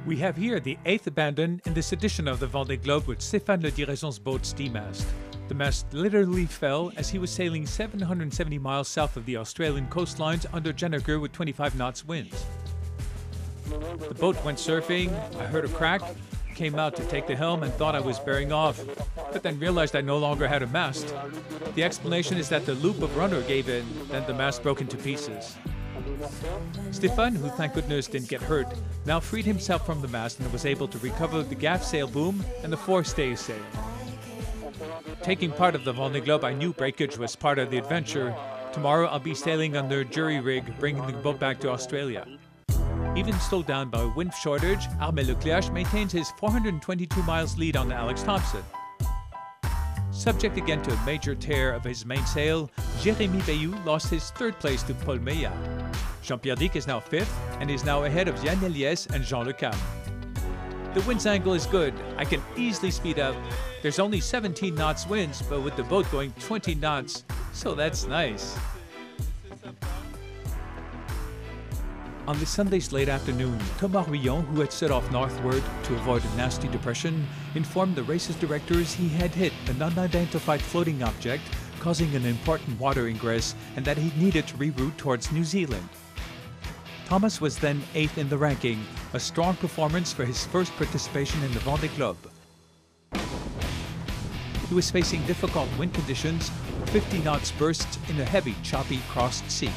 We have here the 8th abandon in this edition of the Vendée Globe with Stéphane Le Diraison's boat's demast. The mast literally fell as he was sailing 770 miles south of the Australian coastlines under gennaker with 25 knots winds. The boat went surfing, I heard a crack, came out to take the helm and thought I was bearing off, but then realized I no longer had a mast. The explanation is that the loop of rudder gave in, then the mast broke into pieces. Stéphane, who thank goodness didn't get hurt, now freed himself from the mast and was able to recover the gaff sail boom and the fore staysail. Taking part of the Vendée Globe, I knew breakage was part of the adventure. Tomorrow I'll be sailing under jury rig, bringing the boat back to Australia. Even slowed down by a wind shortage, Armel Leclerc maintains his 422 miles lead on Alex Thompson. Subject again to a major tear of his mainsail, Jérémy Bayou lost his third place to Paul Meillat. Jean-Pierre Dick is now fifth and is now ahead of Yann Eliès and Jean Le Cam. The wind's angle is good. I can easily speed up. There's only 17 knots winds, but with the boat going 20 knots, so that's nice. On this Sunday's late afternoon, Thomas Ruillon, who had set off northward to avoid a nasty depression, informed the race's directors he had hit an unidentified floating object causing an important water ingress and that he needed to reroute towards New Zealand. Thomas was then 8th in the ranking, a strong performance for his first participation in the Vendée Globe. He was facing difficult wind conditions, 50 knots bursts in a heavy, choppy crossed sea.